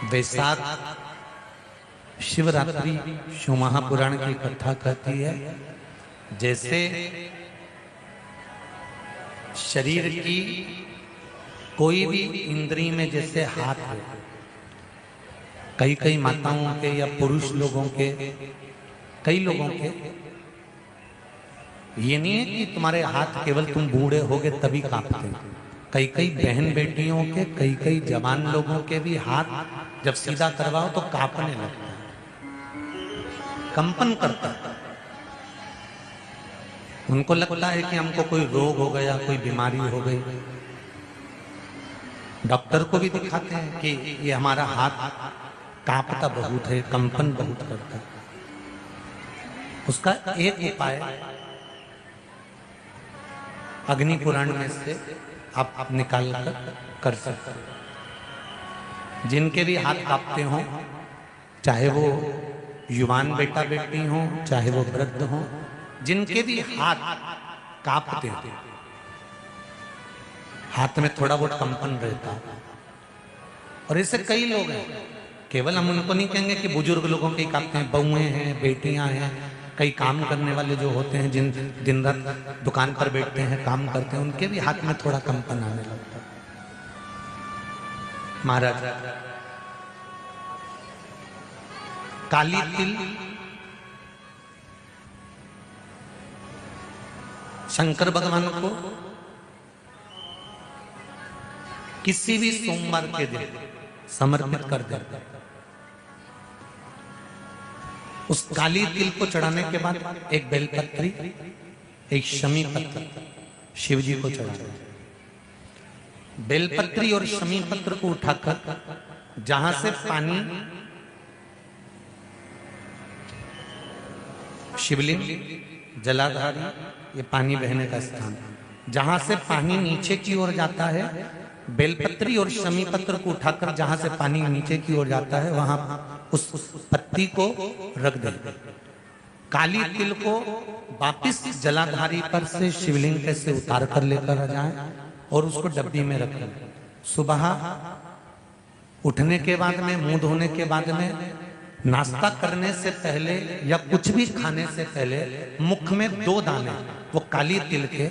वैशाख शिवरात्रि शिव महापुराण की कथा कहती है, जैसे शरीर की कोई भी इंद्री में जैसे हाथ हो, कई कई माताओं के या पुरुष लोगों के, कई लोगों के, ये नहीं है कि तुम्हारे हाथ केवल तुम बूढ़े होगे तभी कांपते हैं। कई कई बहन बेटियों के, कई कई जवान लोगों के भी हाथ जब सीधा करवाओ तो कांपने लगता है, कंपन करता है। उनको लगता है कि हमको कोई रोग हो गया, कोई बीमारी हो गई। डॉक्टर को भी दिखाते हैं कि ये हमारा हाथ कांपता बहुत है, कंपन बहुत करता है। उसका एक उपाय अग्नि पुराण में से आप निकाल कर सकते हो। जिनके भी हाथ कांपते हो, चाहे वो युवान बेटा बेटी हो, चाहे वो वृद्ध हो, जिनके भी हाथ कांपते हो, हाथ में थोड़ा बहुत कंपन रहता है। और ऐसे कई लोग हैं, केवल हम उनको नहीं कहेंगे कि बुजुर्ग लोगों के कांपते हैं, बहुएं हैं, बेटियां हैं, कई काम करने वाले जो होते हैं, जिन दिन रात दुकान पर बैठते हैं, काम करते हैं, उनके भी हाथ में थोड़ा कंपन आने लगता है। महाराज, काली तिल शंकर भगवान को किसी भी सोमवार के दिन समर्पित कर देते। उस काली तिल को चढ़ाने के बाद एक बेलपत्री, एक शमी पत्र शिव जी को चढ़ाते। बेलपत्री और शमी पत्र को उठाकर जहां से पानी, शिवलिंग, जलाधारी, ये पानी बहने का स्थान, जहां से पानी नीचे की ओर जाता है, बेलपत्री और शमी पत्र को उठाकर जहां से पानी नीचे की ओर जाता है, वहां उस पत्ती को रख दे। काली तिल को वापिस जलाधारी पर से शिवलिंग पे से उतार कर लेकर आ जाए और उसको डब्बी में रख लें। सुबह उठने के बाद में, मुंह धोने के बाद में, नाश्ता करने से पहले या कुछ भी खाने से पहले मुख में 2 दाने वो काली तिल के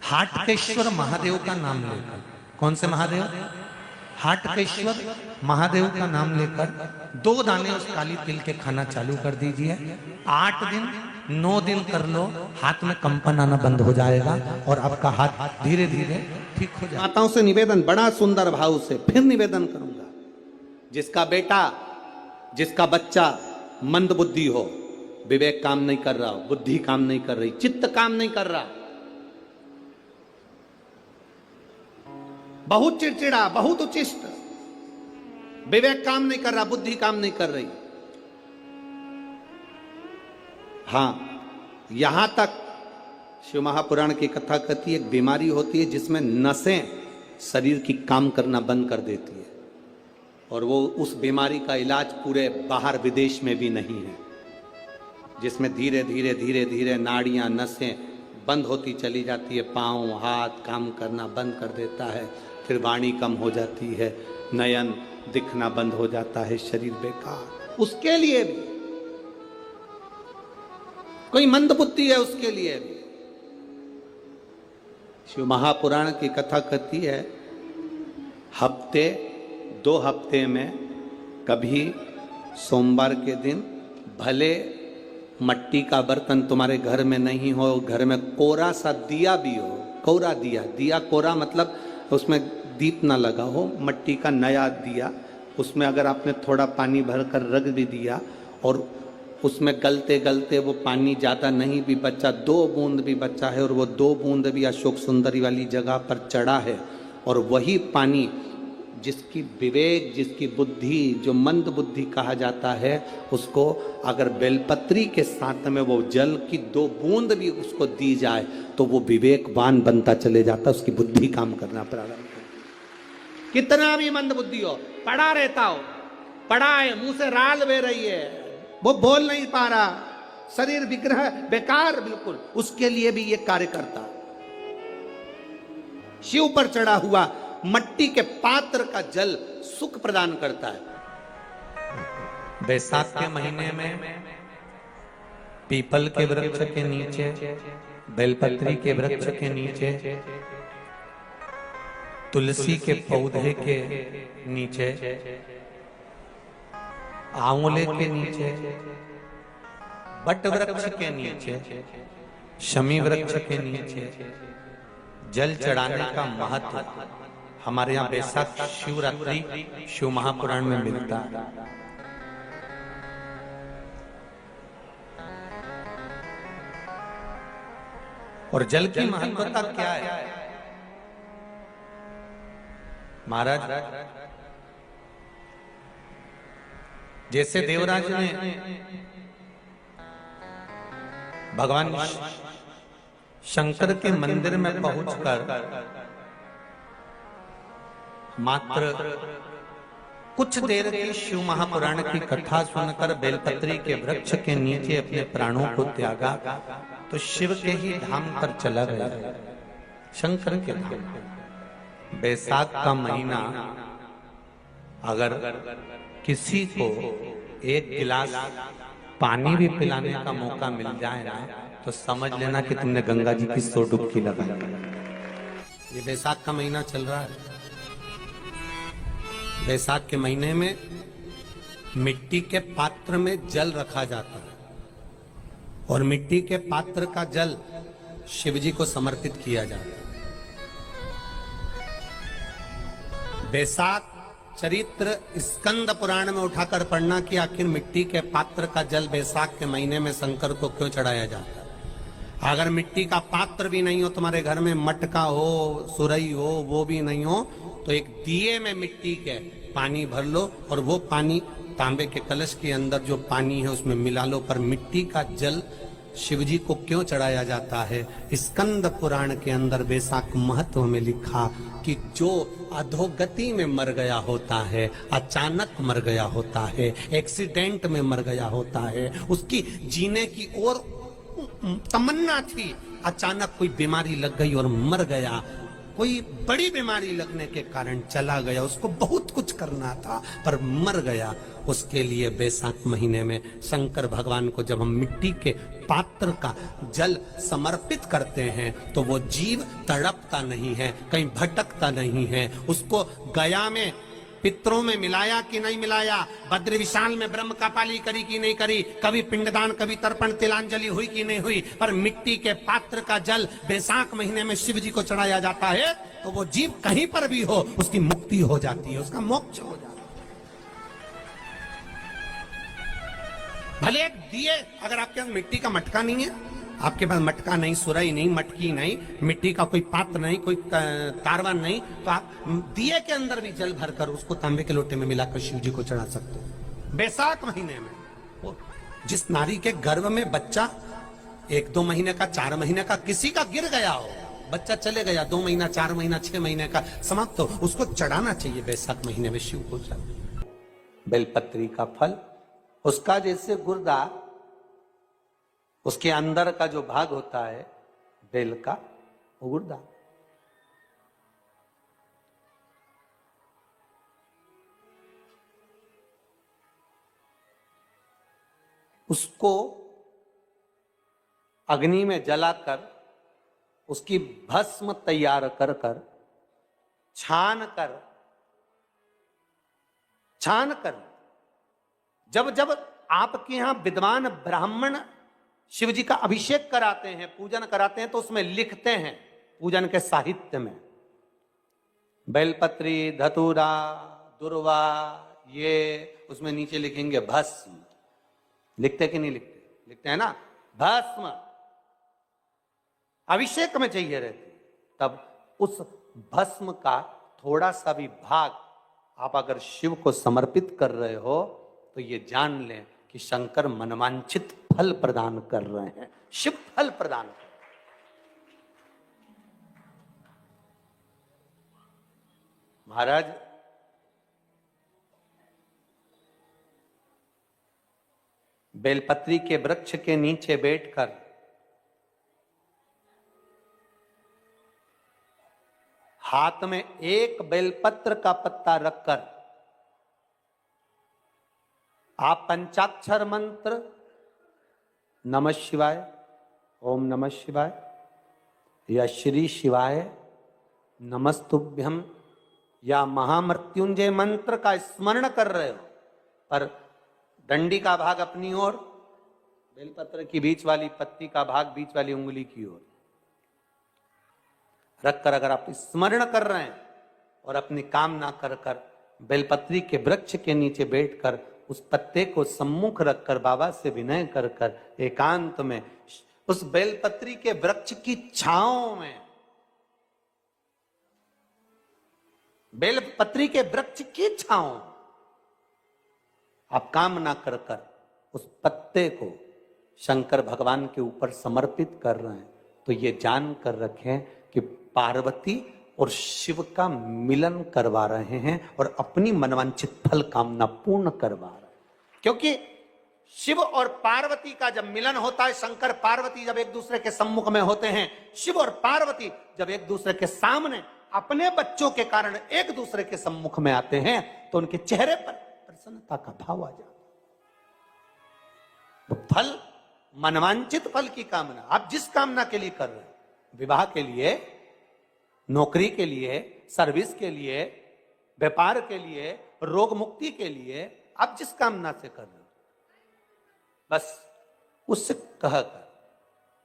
हाटकेश्वर महादेव का नाम लेकर, कौन से महादेव? हाटकेश्वर महादेव का नाम लेकर 2 दाने उस काली तिल के खाना चालू कर दीजिए। 8 दिन 9 दिन कर लो, हाथ में कंपन आना बंद हो जाएगा और आपका हाथ धीरे धीरे ठीक हो जाएगा। माताओं से निवेदन, बड़ा सुंदर भाव से फिर निवेदन करूंगा, जिसका बेटा, जिसका बच्चा मंद बुद्धि हो, विवेक काम नहीं कर रहा हो, बुद्धि काम नहीं कर रही, चित्त काम नहीं कर रहा, बहुत चिड़चिड़ा, बहुत उचिष्ट, विवेक काम नहीं कर रहा, बुद्धि काम नहीं कर रही। हां, यहां तक शिव महापुराण की कथा कहती है, एक बीमारी होती है जिसमें नसें शरीर की काम करना बंद कर देती है, और वो उस बीमारी का इलाज पूरे बाहर विदेश में भी नहीं है, जिसमें धीरे धीरे धीरे धीरे नाड़ियां, नसें बंद होती चली जाती है, पांव हाथ काम करना बंद कर देता है, फिर वाणी कम हो जाती है, नयन दिखना बंद हो जाता है, शरीर बेकार। उसके लिए भी कोई मंद बुद्धि है, उसके लिए भी शिव महापुराण की कथा कहती है, हफ्ते 2 हफ्ते में कभी सोमवार के दिन, भले मट्टी का बर्तन तुम्हारे घर में नहीं हो, घर में कोरा सा दिया भी हो, कोरा दिया, दिया कोरा मतलब उसमें दीप ना लगा हो, मट्टी का नया दिया, उसमें अगर आपने थोड़ा पानी भरकर रख भी दिया और उसमें गलते गलते वो पानी ज़्यादा नहीं भी बचा, 2 बूंद भी बचा है, और वो 2 बूंद भी अशोक सुंदरी वाली जगह पर चढ़ा है, और वही पानी जिसकी विवेक, जिसकी बुद्धि, जो मंद बुद्धि कहा जाता है, उसको अगर बेलपत्री के साथ में वो जल की 2 बूंद भी उसको दी जाए तो वो विवेकवान बनता चले जाता, उसकी बुद्धि काम करना प्रारंभ। कितना भी मंद बुद्धि हो, पड़ा रहता हो, पड़ा है, मुंह से राल बह रही है, वो बोल नहीं पा रहा, शरीर विग्रह बेकार बिल्कुल, उसके लिए भी ये कार्य करता। शिव पर चढ़ा हुआ मट्टी के पात्र का जल सुख प्रदान करता है। बैसाख के महीने में पीपल के वृक्ष के नीचे, बेलपत्री के वृक्ष के नीचे, तुलसी के पौधे के नीचे, आंवले के नीचे, बट वृक्ष के नीचे, शमी वृक्ष के नीचे जल चढ़ाने का महत्व हमारे यहाँ बैसाख शिवरात्रि शिव महापुराण में मिलता है। और जल की महत्वता क्या है महाराज? जैसे देवराज ने भगवान शंकर के मंदिर में पहुंचकर मात्र कुछ देर की शिव महापुराण की कथा सुनकर बेलपत्री के वृक्ष के नीचे अपने प्राणों को त्यागा, तो शिव के ही धाम पर चला गया, शंकर के धाम। बैसाख का महीना अगर किसी को एक गिलास पानी भी पिलाने का मौका मिल जाए ना, तो समझ लेना कि तुमने गंगा जी की 100 डुबकी लगाई। ये बैसाख का महीना चल रहा है। बैसाख के महीने में मिट्टी के पात्र में जल रखा जाता है और मिट्टी के पात्र का जल शिव जी को समर्पित किया जाता है। बैसाख चरित्र स्कंद पुराण में उठाकर पढ़ना कि आखिर मिट्टी के पात्र का जल बैसाख के महीने में शंकर को क्यों चढ़ाया जाता है। अगर मिट्टी का पात्र भी नहीं हो, तुम्हारे घर में मटका हो, सुरई हो, वो भी नहीं हो, तो एक दिए में मिट्टी के पानी भर लो और वो पानी तांबे के कलश के अंदर जो पानी है उसमें मिला लो। पर मिट्टी का जल शिव जी को क्यों चढ़ाया जाता है? स्कंद पुराण के अंदर बैसाख महत्व में लिखा कि जो अधोगति में मर गया होता है, अचानक मर गया होता है, एक्सीडेंट में मर गया होता है, उसकी जीने की और तमन्ना थी, अचानक कोई बीमारी लग गई और मर गया, कोई बड़ी बीमारी लगने के कारण चला गया, उसको बहुत कुछ करना था पर मर गया, उसके लिए बैसाख महीने में शंकर भगवान को जब हम मिट्टी के पात्र का जल समर्पित करते हैं तो वो जीव तड़पता नहीं है, कहीं भटकता नहीं है। उसको गया में पितरों में मिलाया कि नहीं मिलाया, बद्र विशाल में ब्रह्म का पाली करी कि नहीं करी, कभी पिंडदान कभी तर्पण तिलांजलि हुई कि नहीं हुई, पर मिट्टी के पात्र का जल बैसाख महीने में शिव जी को चढ़ाया जाता है तो वो जीव कहीं पर भी हो उसकी मुक्ति हो जाती है, उसका मोक्ष हो जाता है। भले एक दिए, अगर आपके पास मिट्टी का मटका नहीं है, आपके पास मटका नहीं, सुराई नहीं, मटकी नहीं, मिट्टी का कोई पात्र नहीं, कोई कारवा नहीं, तो आप दिए के अंदर भी जल भरकर उसको तांबे के लोटे में मिलाकर शिव जी को चढ़ा सकते हो। बैसाख महीने में जिस नारी के गर्भ में बच्चा 1-2 महीने का, 4 महीने का किसी का गिर गया हो, बच्चा चले गया, 2 महीना, 4 महीना, 6 महीने का समाप्त हो, उसको चढ़ाना चाहिए बैसाख महीने में शिव को। बेलपत्री का फल, उसका जैसे गुर्दा, उसके अंदर का जो भाग होता है बेल का, वो गुर्दा, उसको अग्नि में जलाकर उसकी भस्म तैयार कर कर छान कर जब जब आपके यहां विद्वान ब्राह्मण शिव जी का अभिषेक कराते हैं, पूजन कराते हैं, तो उसमें लिखते हैं पूजन के साहित्य में बेलपत्री, धतूरा, दुर्वा, ये उसमें नीचे लिखेंगे भस्म। लिखते कि नहीं लिखते? लिखते हैं ना, भस्म अभिषेक में चाहिए रहती। तब उस भस्म का थोड़ा सा भी भाग आप अगर शिव को समर्पित कर रहे हो तो ये जान लें कि शंकर मनवांछित फल प्रदान कर रहे हैं, शिव फल प्रदान कर रहे हैं। महाराज, बेलपत्री के वृक्ष के नीचे बैठकर हाथ में एक बेलपत्र का पत्ता रखकर आप पंचाक्षर मंत्र नमः शिवाय, ओम नमः शिवाय या श्री शिवाय नमस्तुभ्यम या महामृत्युंजय मंत्र का स्मरण कर रहे हो, पर डंडी का भाग अपनी ओर, बेलपत्र की बीच वाली पत्ती का भाग बीच वाली उंगली की ओर रखकर अगर आप स्मरण कर रहे हैं और अपनी कामना कर कर बेलपत्री के वृक्ष के नीचे बैठकर उस पत्ते को सम्मुख रखकर बाबा से विनय कर कर एकांत में उस बेलपत्री के वृक्ष की छांव में, बेलपत्री के वृक्ष की छांव आप कामना कर कर उस पत्ते को शंकर भगवान के ऊपर समर्पित कर रहे हैं, तो ये जान कर रखें कि पार्वती और शिव का मिलन करवा रहे हैं और अपनी मनवांछित फल कामना पूर्ण करवा रहे हैं। क्योंकि शिव और पार्वती का जब मिलन होता है, शंकर पार्वती जब एक दूसरे के सम्मुख में होते हैं, शिव और पार्वती जब एक दूसरे के सामने अपने बच्चों के कारण एक दूसरे के सम्मुख में आते हैं, तो उनके चेहरे पर प्रसन्नता का भाव आ जाता है। तो फल, मनवांचित फल की कामना आप जिस कामना के लिए कर रहे हैं, विवाह के लिए, नौकरी के लिए, सर्विस के लिए, व्यापार के लिए, रोग मुक्ति के लिए, आप जिस कामना से कर रहे हो, बस उससे कहकर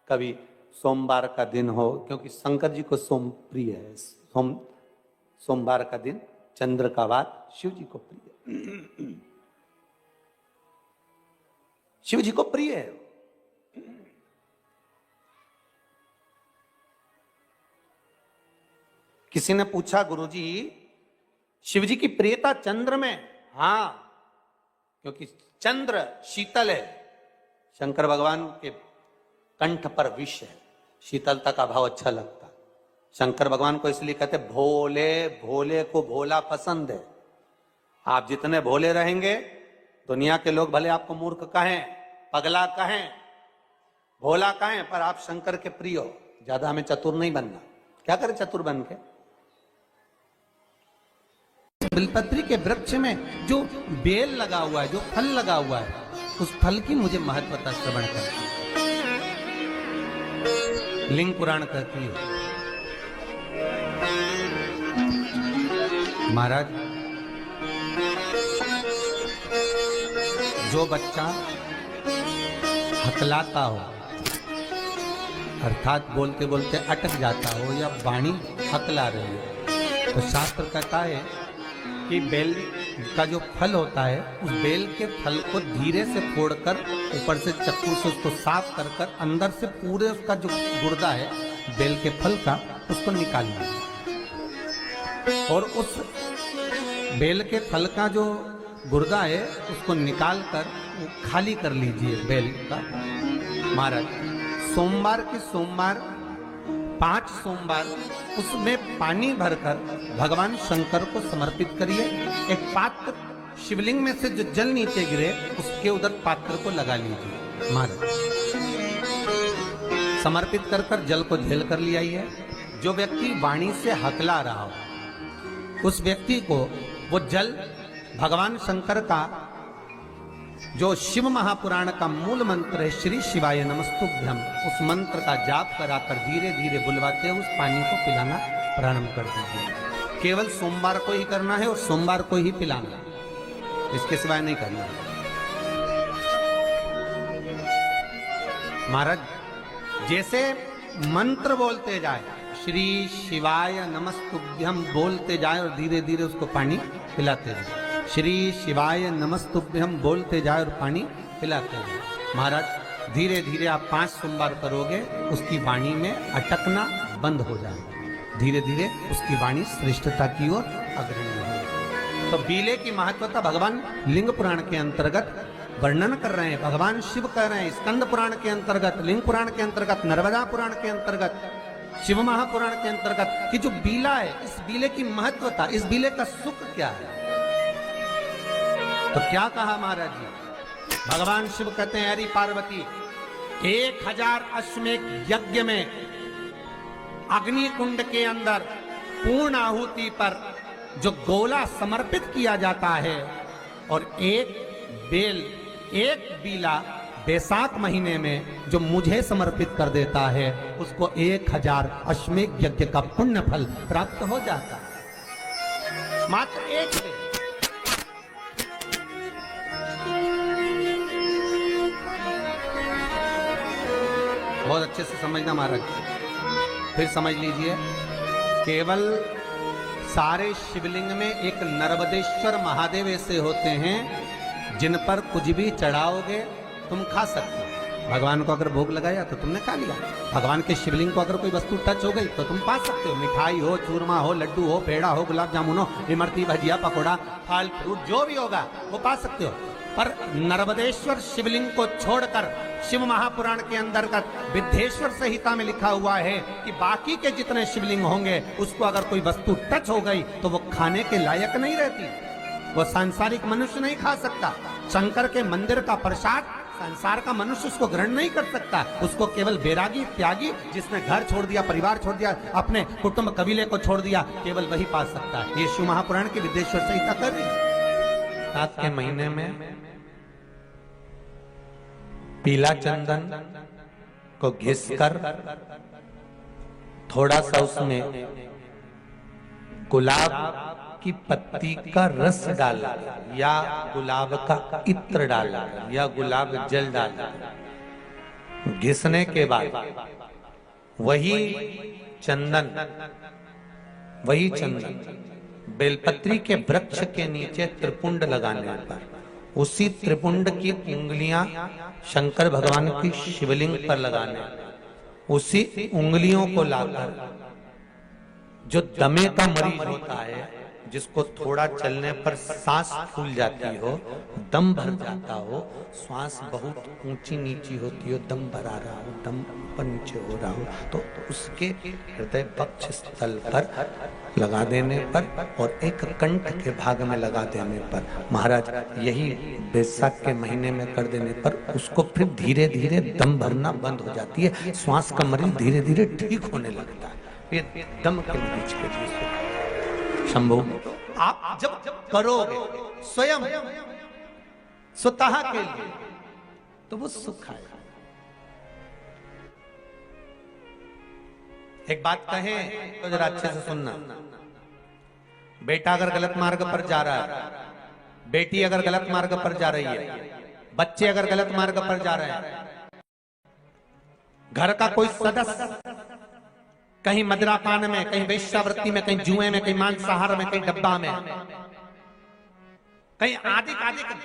कभी सोमवार का दिन हो, क्योंकि शंकर जी को सोम प्रिय है, सोमवार का दिन, चंद्र का वार शिव जी को प्रिय, शिव जी को प्रिय है। किसी ने पूछा, गुरुजी शिव जी की प्रियता चंद्र में? हां, क्योंकि चंद्र शीतल है, शंकर भगवान के कंठ पर विष है, शीतलता का भाव अच्छा लगता है। शंकर भगवान को इसलिए कहते भोले, भोले को भोला पसंद है। आप जितने भोले रहेंगे, दुनिया के लोग भले आपको मूर्ख कहें, पगला कहें, भोला कहें, पर आप शंकर के प्रिय हो। ज्यादा हमें चतुर नहीं बनना। क्या करें चतुर बन के? बिलपत्री के वृक्ष में जो बेल लगा हुआ है, जो फल लगा हुआ है, उस फल की मुझे महत्वता श्रवण करती है। लिंग पुराण कहती है, महाराज जो बच्चा हकलाता हो, अर्थात बोलते बोलते अटक जाता हो या वाणी हकला रही हो, तो शास्त्र कहता है कि बेल का जो फल होता है, उस बेल के फल को धीरे से फोड़कर ऊपर से चक्कू से उसको साफ कर कर अंदर से पूरे उसका जो गुर्दा है बेल के फल का, उसको निकालना है। और उस बेल के फल का जो गुर्दा है उसको निकाल कर वो खाली कर लीजिए बेल का। महाराज सोमवार के सोमवार 5 सोमवार उसमें पानी भरकर भगवान शंकर को समर्पित करिए। एक पात्र, शिवलिंग में से जो जल नीचे गिरे उसके उधर पात्र को लगा लीजिए। महाराज समर्पित कर कर जल को झेल कर ले आइए। जो व्यक्ति वाणी से हकला रहा हो, उस व्यक्ति को वो जल भगवान शंकर का जो शिव महापुराण का मूल मंत्र है, श्री शिवाय नमस्तुभ्यम, उस मंत्र का जाप कराकर धीरे धीरे बुलवाते हुए उस पानी को पिलाना प्रारंभ कर दीजिए। केवल सोमवार को ही करना है और सोमवार को ही पिलाना, इसके सिवाय नहीं करना। महाराज जैसे मंत्र बोलते जाए, श्री शिवाय नमस्तुभ्यम बोलते जाए और धीरे धीरे उसको पानी पिलाते जाए, श्री शिवाय नमस्तुभ्यम बोलते जाए और पानी पिलाते जाए। महाराज धीरे धीरे आप 5 सोमवार करोगे, उसकी वाणी में अटकना बंद हो जाएगा, धीरे धीरे उसकी वाणी श्रेष्ठता की ओर अग्रणी होगी। तो बीले की महत्वता भगवान लिंग पुराण के अंतर्गत वर्णन कर रहे हैं, भगवान शिव कह रहे हैं। स्कंद पुराण के अंतर्गत, लिंग पुराण के अंतर्गत, नर्मदा पुराण के अंतर्गत, शिव महापुराण के अंतर्गत कि जो बीला है, इस बीले की महत्वता, इस बीले का सुख क्या है। तो क्या कहा महाराज जी? भगवान शिव कहते हैं, अरे पार्वती 1000 अश्वमेध यज्ञ में अग्नि कुंड के अंदर पूर्ण आहुति पर जो गोला समर्पित किया जाता है और एक बेल, एक बीला बैसाख महीने में जो मुझे समर्पित कर देता है उसको 1000 अश्वमेध यज्ञ का पुण्य फल प्राप्त हो जाता है। मात्र एक बेल। बहुत अच्छे से समझना महाराज, फिर समझ लीजिए। केवल सारे शिवलिंग में एक नर्मदेश्वर महादेव ऐसे होते हैं जिन पर कुछ भी चढ़ाओगे तुम खा सकते हो। भगवान को अगर भोग लगाया तो तुमने खा लिया। भगवान के शिवलिंग को अगर कोई वस्तु टच हो गई तो तुम पा सकते हो। मिठाई हो, चूरमा हो, लड्डू हो, पेड़ा हो, गुलाब जामुन हो, इमरती, भजिया, पकौड़ा, फल फ्रूट जो भी होगा वो पा सकते हो। पर नर्मदेश्वर शिवलिंग को छोड़कर शिव महापुराण के अंतर्गत विद्धेश्वर संहिता में लिखा हुआ है कि बाकी के जितने शिवलिंग होंगे उसको अगर कोई वस्तु टच हो गई तो वो खाने के लायक नहीं रहती, वो सांसारिक मनुष्य नहीं खा सकता। शंकर के मंदिर का प्रसाद संसार का मनुष्य उसको ग्रहण नहीं कर सकता। उसको केवल बैरागी, त्यागी, जिसने घर छोड़ दिया, परिवार छोड़ दिया, अपने कुटुंब कबीले को छोड़ दिया, केवल वही पा सकता है। ये शिव महापुराण की विद्धेश्वर संहिता कर रही है। साथ के महीने में पीला चंदन को घिसकर थोड़ा सा उसमें गुलाब की पत्ती का रस डाला या गुलाब का इत्र डाला या गुलाब जल डाला, घिसने के बाद वही चंदन बेलपत्री के वृक्ष के नीचे त्रिपुंड लगाने पर उसी त्रिपुंड की उंगलियां शंकर भगवान की शिवलिंग पर लगाने, उसी उंगलियों को लाकर जो दमे का मरीज होता है, जिसको थोड़ा चलने पर सांस फूल जाती हो, दम भर जाता हो, श्वास बहुत ऊंची नीची होती हो, दम भरा रहा हो, दम ऊपर नीचे हो रहा हो, तो उसके हृदय पक्ष स्थल पर लगा देने पर और एक कंठ के भाग में लगा देने पर, महाराज यही बैसाख के महीने में कर देने पर उसको फिर धीरे धीरे दम भरना बंद हो जाती है। श्वास का मरीज धीरे धीरे ठीक होने लगता है। ये दम के मरीज के लिए शंभु आप जब करोगे स्वयं स्वतः के लिए तो वो सुख आएगा। एक बात कहे तो जरा अच्छे से सुनना। बेटा अगर गलत मार्ग पर जा रहा है, बेटी अगर गलत मार्ग पर जा रही है, बच्चे अगर गलत मार्ग पर जा रहे हैं, घर का कोई सदस्य कहीं मदिरापान में, कहीं वेश्यावृत्ति में, कहीं जुए में, कहीं मांसाहार में, कहीं डब्बा में, कहीं आदि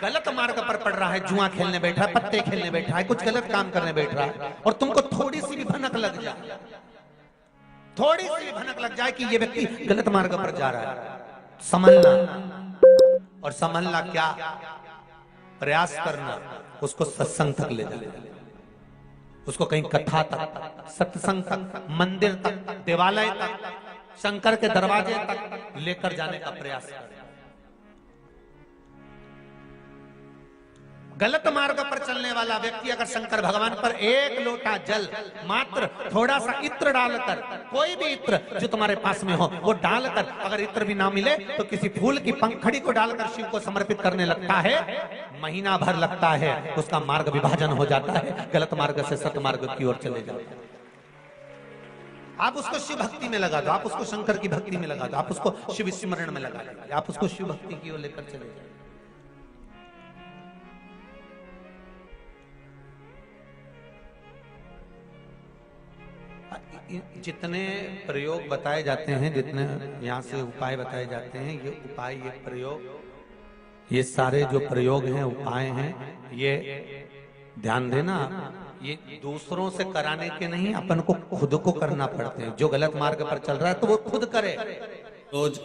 गलत मार्ग पर पड़ रहा है, जुआ खेलने बैठा है, पत्ते खेलने बैठा है, कुछ गलत काम करने बैठ रहा है, और तुमको थोड़ी सी भी भनक लग जाए, थोड़ी सी भी भनक लग जाए कि ये व्यक्ति गलत मार्ग पर जा रहा है, समझना। और समझना क्या, प्रयास करना, उसको सत्संग तक ले जाना, उसको कहीं कथा तक, सत्संग तक, मंदिर तक, देवालय तक, शंकर के दरवाजे तक लेकर जाने का प्रयास करें। गलत मार्ग पर चलने वाला व्यक्ति अगर शंकर भगवान पर एक लोटा जल, मात्र थोड़ा सा इत्र डालकर, कोई भी इत्र जो तुम्हारे पास में हो वो डालकर, अगर इत्र भी ना मिले तो किसी फूल की पंखड़ी को डालकर शिव को समर्पित करने लगता है, महीना भर लगता है, उसका मार्ग विभाजन हो जाता है, गलत मार्ग से सत मार्ग की ओर चले जाते हैं। आप उसको शिव भक्ति में लगा दो, आप उसको शंकर की भक्ति में लगा दो, आप उसको शिव स्मरण में लगा दो, आप उसको शिव भक्ति की ओर लेकर चले जाए। जितने प्रयोग बताए जाते हैं, जितने यहाँ से उपाय बताए जाते हैं, ये उपाय, ये प्रयोग, ये सारे जो प्रयोग हैं, उपाय हैं, ये ध्यान देना, ये दूसरों से कराने के नहीं, अपन को खुद को करना पड़ते हैं। जो गलत मार्ग पर चल रहा है तो वो खुद करे। रोज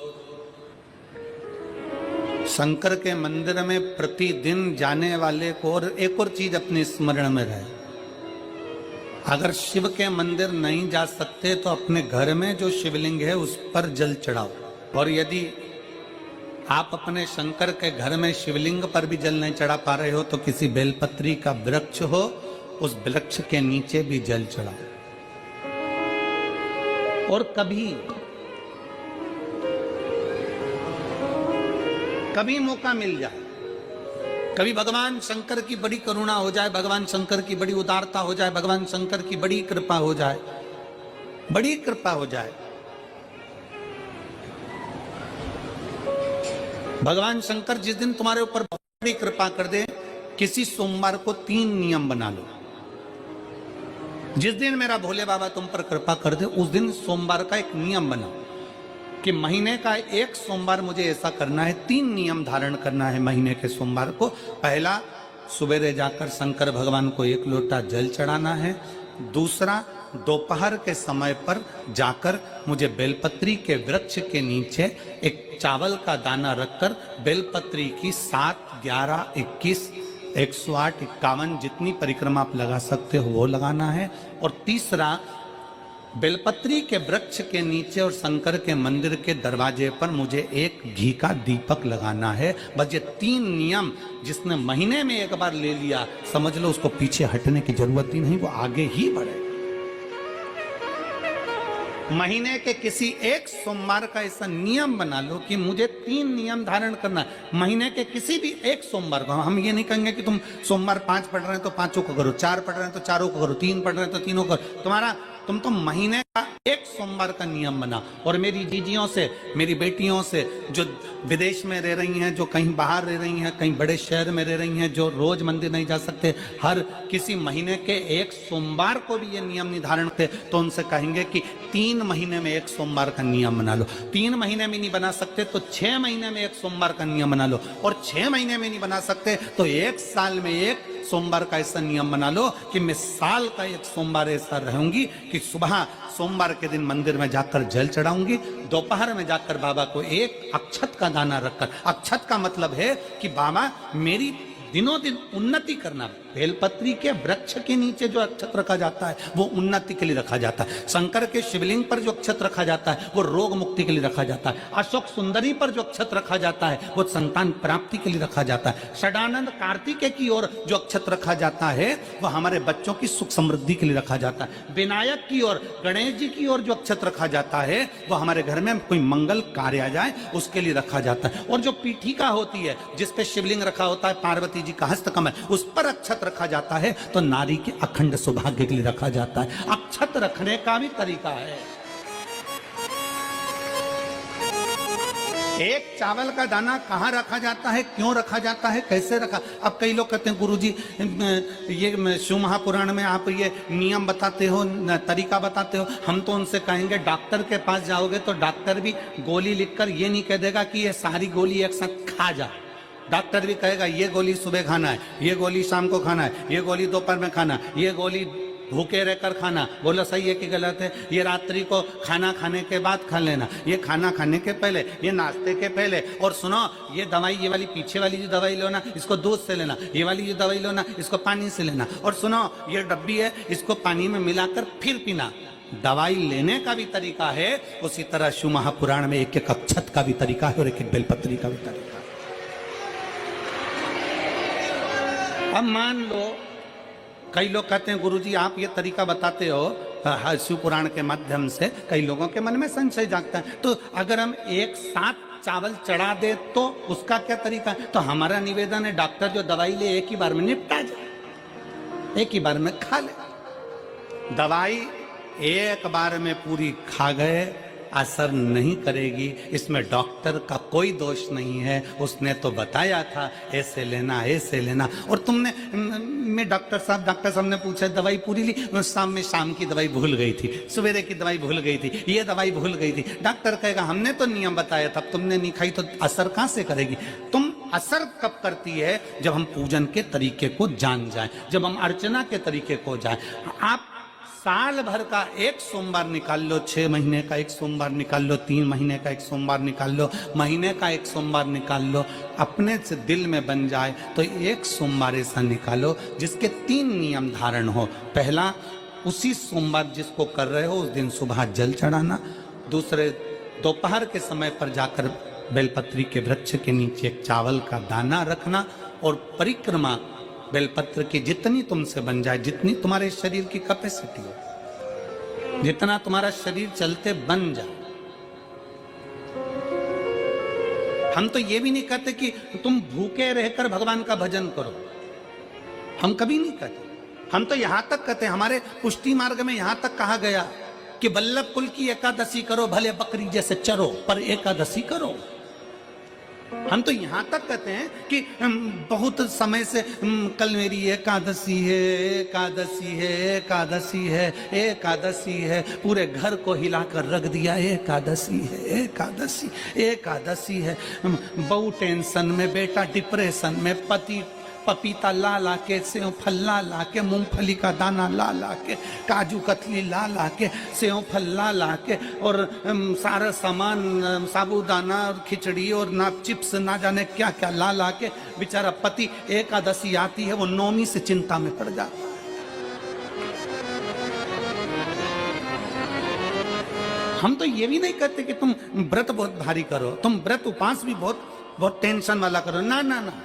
शंकर के मंदिर में प्रतिदिन जाने वाले को और एक और चीज अपने स्मरण में रहे, अगर शिव के मंदिर नहीं जा सकते तो अपने घर में जो शिवलिंग है उस पर जल चढ़ाओ। और यदि आप अपने शंकर के घर में शिवलिंग पर भी जल नहीं चढ़ा पा रहे हो तो किसी बेलपत्री का वृक्ष हो, उस वृक्ष के नीचे भी जल चढ़ाओ। और कभी मौका मिल जाए कभी भगवान शंकर की बड़ी करुणा हो जाए, भगवान शंकर की बड़ी उदारता हो जाए, भगवान शंकर की बड़ी कृपा हो जाए, बड़ी कृपा हो जाए। भगवान शंकर जिस दिन तुम्हारे ऊपर बड़ी कृपा कर दे, किसी सोमवार को 3 नियम बना लो। जिस दिन मेरा भोले बाबा तुम पर कृपा कर दे, उस दिन सोमवार का एक नियम बनाओ कि महीने का एक सोमवार मुझे ऐसा करना है, 3 नियम धारण करना है महीने के सोमवार को। पहला, सवेरे जाकर शंकर भगवान को 1 लोटा जल चढ़ाना है। दूसरा, दोपहर के समय पर जाकर मुझे बेलपत्री के वृक्ष के नीचे एक चावल का दाना रखकर बेलपत्री की 7, 11, 21, 108, 51 जितनी परिक्रमा आप लगा सकते हो वो लगाना है। और तीसरा, बेलपत्री के वृक्ष के नीचे और शंकर के मंदिर के दरवाजे पर मुझे एक घी का दीपक लगाना है। बस ये 3 नियम जिसने महीने में एक बार ले लिया, समझ लो उसको पीछे हटने की जरूरत ही नहीं, वो आगे ही बढ़े। महीने के किसी एक सोमवार का ऐसा नियम बना लो कि मुझे 3 नियम धारण करना है महीने के किसी भी एक सोमवार को। हम ये नहीं कहेंगे कि तुम सोमवार 5 पढ़ रहे हैं तो 5 को करो, 4 पढ़ रहे हैं तो 4 को करो, 3 पढ़ रहे हैं तो 3 को करो। तुम तो महीने का एक सोमवार का नियम बना। और मेरी जीजियों से, मेरी बेटियों से जो विदेश में रह रही हैं, जो कहीं बाहर रह रही हैं, कहीं बड़े शहर में रह रही हैं, जो रोज मंदिर नहीं जा सकते, हर किसी महीने के एक सोमवार को भी ये नियम निर्धारण थे, तो उनसे कहेंगे कि 3 महीने में एक सोमवार का नियम बना लो। 3 महीने में नहीं बना सकते तो 6 महीने में एक सोमवार का नियम बना लो। और 6 महीने में नहीं बना सकते तो 1 साल में एक सोमवार का ऐसा नियम बना लो कि मैं साल का एक सोमवार ऐसा रहूंगी कि सुबह सोमवार के दिन मंदिर में जाकर जल चढ़ाऊंगी, दोपहर में जाकर बाबा को एक अक्षत का दाना रखकर, अक्षत का मतलब है कि बाबा मेरी दिनों दिन उन्नति करना। बेलपत्री के वृक्ष के नीचे जो अक्षत रखा जाता है वो उन्नति के लिए रखा जाता है। शंकर के शिवलिंग पर जो अक्षत रखा जाता है वो रोग मुक्ति के लिए रखा जाता है। अशोक सुंदरी पर जो अक्षत रखा जाता है वो संतान प्राप्ति के लिए रखा जाता है। षडानंद कार्तिकेय की ओर जो अक्षत रखा जाता है वो हमारे बच्चों की सुख समृद्धि के लिए रखा जाता है। विनायक की ओर, गणेश जी की ओर जो अक्षत रखा जाता है वो हमारे घर में कोई मंगल कार्य आ जाए उसके लिए रखा जाता है। और जो पीठिका होती है जिसपे शिवलिंग रखा होता है, पार्वती जी का हस्तकमल, उस पर अक्षत रखा जाता है तो नारी के अखंड सौभाग्य के लिए रखा जाता है। अक्षत रखने का भी तरीका है। एक चावल का दाना कहाँ रखा जाता है, क्यों रखा जाता है, कैसे रखा। अब कई लोग कहते हैं गुरुजी ये शिव महापुराण में आप ये नियम बताते हो, तरीका बताते हो। हम तो उनसे कहेंगे डॉक्टर के पास जाओगे तो डॉक्टर भी गोली लिखकर ये नहीं कह देगा कि ये सारी गोली एक साथ खा जा। डॉक्टर भी कहेगा ये गोली सुबह खाना है, ये गोली शाम को खाना है, ये गोली दोपहर में खाना, ये गोली भूखे रहकर खाना। बोलो सही है कि गलत है? ये रात्रि को खाना खाने के बाद खा लेना, ये खाना खाने के पहले, ये नाश्ते के पहले। और सुनो, ये दवाई, ये वाली पीछे वाली जो दवाई लो ना इसको दूध से लेना, ये वाली जो दवाई लो ना इसको पानी से लेना। और सुनो, ये डब्बी है इसको पानी में मिलाकर फिर पीना। दवाई लेने का भी तरीका है, उसी तरह शिव महापुराण में एक एक अक्षत का भी तरीका है और एक एक बेलपत्री का भी तरीका है। अब मान लो कई लोग कहते हैं गुरुजी आप ये तरीका बताते हो शिव पुराण के माध्यम से, कई लोगों के मन में संशय जागता है, तो अगर हम एक साथ चावल चढ़ा दे तो उसका क्या तरीका है? तो हमारा निवेदन है डॉक्टर जो दवाई ले एक ही बार में निपटा जाए, एक ही बार में खा ले। दवाई एक बार में पूरी खा गए असर नहीं करेगी, इसमें डॉक्टर का कोई दोष नहीं है। उसने तो बताया था ऐसे लेना, ऐसे लेना। और तुमने, मैं डॉक्टर साहब ने पूछा दवाई पूरी ली, शाम की दवाई भूल गई थी, सवेरे की दवाई भूल गई थी, ये दवाई भूल गई थी। डॉक्टर कहेगा हमने तो नियम बताया था, तुमने नहीं खाई तो असर कहाँ से करेगी? तुम असर कब करती है? जब हम पूजन के तरीके को जान जाए, जब हम अर्चना के तरीके को जाए। आप साल भर का एक सोमवार निकाल लो, 6 महीने का एक सोमवार निकाल लो, 3 महीने का एक सोमवार निकाल लो, महीने का एक सोमवार निकाल लो, अपने से दिल में बन जाए तो एक सोमवार ऐसा निकालो जिसके 3 नियम धारण हो। पहला, उसी सोमवार जिसको कर रहे हो उस दिन सुबह जल चढ़ाना। दूसरे, दोपहर के समय पर जाकर बेलपत्री के वृक्ष के नीचे एक चावल का दाना रखना। और परिक्रमा बेलपत्र की जितनी तुमसे बन जाए, जितनी तुम्हारे शरीर की कैपेसिटी हो, जितना तुम्हारा शरीर चलते बन जाए। हम तो ये भी नहीं कहते कि तुम भूखे रहकर भगवान का भजन करो, हम कभी नहीं कहते। हम तो यहां तक कहते हैं, हमारे पुष्टि मार्ग में यहां तक कहा गया कि वल्लभ कुल की एकादशी करो, भले बकरी जैसे चरो पर एकादशी करो। हम तो यहां तक कहते हैं कि बहुत समय से कल मेरी एकादशी है, एकादशी है, एकादशी है, एकादशी है, पूरे घर को हिलाकर रख दिया, एकादशी है, एकादशी, एकादशी है। बहू टेंशन में, बेटा डिप्रेशन में, पति पपीता ला ला के, सेव फल ला ला के, मूंगफली का दाना ला ला के, काजू कतली ला ला के, सेव फल ला ला के, और सारा सामान, साबूदाना और खिचड़ी और ना चिप्स ना जाने क्या क्या ला ला के, बेचारा पति एकादशी आती है वो नौमी से चिंता में पड़ जाता है। हम तो ये भी नहीं कहते कि तुम व्रत बहुत भारी करो, तुम व्रत उपास भी बहुत बहुत टेंशन वाला करो, ना ना ना।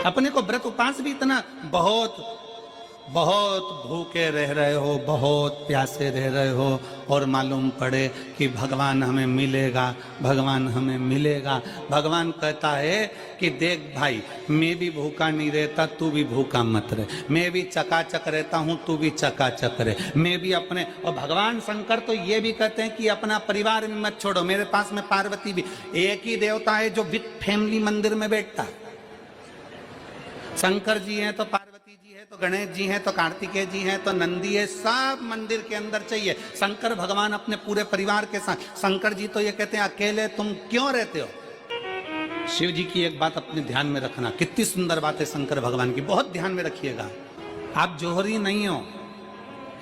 अपने को व्रत उपास भी इतना बहुत बहुत भूखे रह रहे हो, बहुत प्यासे रह रहे हो, और मालूम पड़े कि भगवान हमें मिलेगा, भगवान हमें मिलेगा। भगवान कहता है कि देख भाई, मैं भी भूखा नहीं रहता, तू भी भूखा मत रहे, मैं भी चकाचक रहता हूँ, तू भी चकाचक रहे, मैं भी अपने। और भगवान शंकर तो ये भी कहते हैं कि अपना परिवार भी मत छोड़ो। मेरे पास में पार्वती भी, एक ही देवता है जो विद फैमिली मंदिर में बैठता है। शंकर जी हैं तो पार्वती जी है, तो गणेश जी हैं, तो कार्तिकेय जी हैं, तो नंदी है, सब मंदिर के अंदर चाहिए। शंकर भगवान अपने पूरे परिवार के साथ। शंकर जी तो ये कहते हैं अकेले तुम क्यों रहते हो। शिव जी की एक बात अपने ध्यान में रखना, कितनी सुंदर बात है शंकर भगवान की, बहुत ध्यान में रखिएगा। आप जौहरी नहीं हो,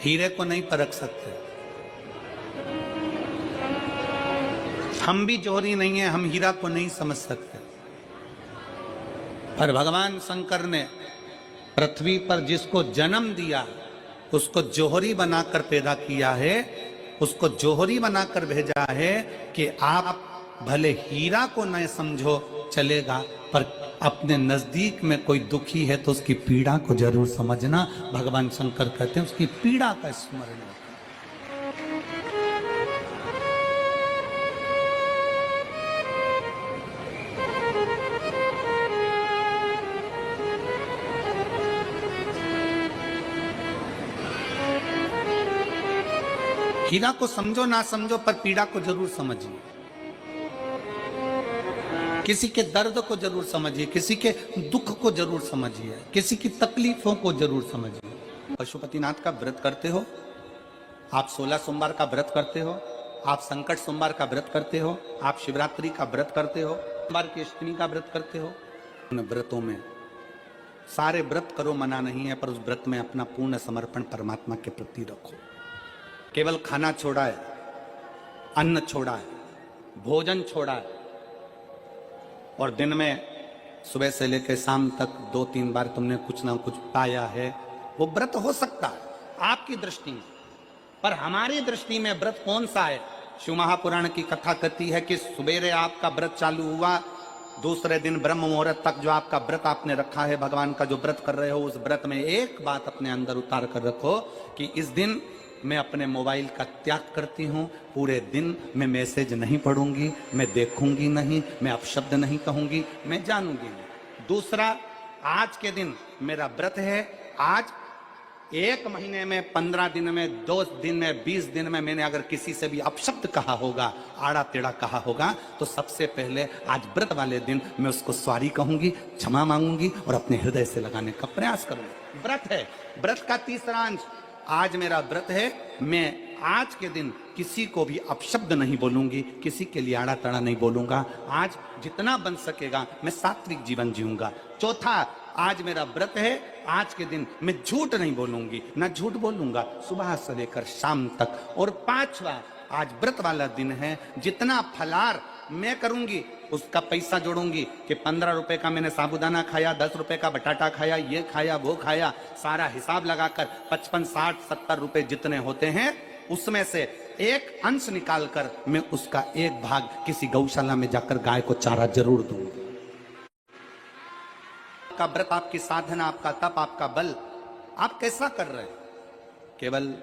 हीरे को नहीं परख सकते। हम भी जौहरी नहीं है, हम हीरा को नहीं समझ सकते। पर भगवान शंकर ने पृथ्वी पर जिसको जन्म दिया उसको जौहरी बनाकर पैदा किया है, उसको जौहरी बनाकर भेजा है कि आप भले हीरा को न समझो चलेगा, पर अपने नजदीक में कोई दुखी है तो उसकी पीड़ा को जरूर समझना। भगवान शंकर कहते हैं उसकी पीड़ा का स्मरण रखना। हीरा को समझो ना समझो, पर पीड़ा को जरूर समझिए। किसी के दर्द को जरूर समझिए, किसी के दुख को जरूर समझिए, किसी की तकलीफों को जरूर समझिए। पशुपतिनाथ का व्रत करते हो आप, 16 सोमवार का व्रत करते हो आप, संकट सोमवार का व्रत करते हो आप, शिवरात्रि का व्रत करते हो, सोमवार की अष्टमी का व्रत करते हो। उन व्रतों में सारे व्रत करो, मना नहीं है, पर उस व्रत में अपना पूर्ण समर्पण परमात्मा के प्रति रखो। केवल खाना छोड़ा है, अन्न छोड़ा है, भोजन छोड़ा है, और दिन में सुबह से लेकर शाम तक 2-3 बार तुमने कुछ ना कुछ पाया है, वो व्रत हो सकता है आपकी दृष्टि में। पर हमारी दृष्टि में व्रत कौन सा है। शिव महापुराण की कथा कहती है कि सुबेरे आपका व्रत चालू हुआ, दूसरे दिन ब्रह्म मुहूर्त तक जो आपका व्रत आपने रखा है, भगवान का जो व्रत कर रहे हो, उस व्रत में एक बात अपने अंदर उतार कर रखो कि इस दिन मैं अपने मोबाइल का त्याग करती हूँ, पूरे दिन मैं मैसेज नहीं पढ़ूंगी, मैं देखूंगी नहीं, मैं अपशब्द नहीं कहूंगी, मैं जानूंगी नहीं। दूसरा, आज के दिन मेरा व्रत है, आज 1 महीने में, 15 दिन में, 2 दिन में, 20 दिन में मैंने अगर किसी से भी अपशब्द कहा होगा, आड़ा टेढ़ा कहा होगा, तो सबसे पहले आज व्रत वाले दिन मैं उसको सॉरी कहूंगी, क्षमा मांगूंगी और अपने हृदय से लगाने का प्रयास करूंगी। व्रत है। व्रत का तीसरा अंश, आज मेरा व्रत है, मैं आज के दिन किसी को भी अपशब्द नहीं बोलूंगी, किसी के लिए आड़ा टेढ़ा नहीं बोलूंगा। आज जितना बन सकेगा मैं सात्विक जीवन जीऊंगा। चौथा, आज मेरा व्रत है, आज के दिन मैं झूठ नहीं बोलूंगी, ना झूठ बोलूंगा सुबह से लेकर शाम तक। और 5वां, आज व्रत वाला दिन है, जितना फलार मैं करूंगी उसका पैसा जोड़ूंगी कि 15 रुपए का मैंने साबूदाना खाया, 10 रुपए का बटाटा खाया, ये खाया वो खाया, सारा हिसाब लगाकर 55, 60, 70 रुपए जितने होते हैं उसमें से एक अंश निकालकर मैं उसका एक भाग किसी गौशाला में जाकर गाय को चारा जरूर दूंगी। आपका व्रत, आपकी साधना, आपका तप, आपका बल, आप कैसा कर रहे हैं। केवल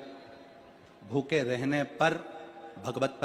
भूखे रहने पर भगवत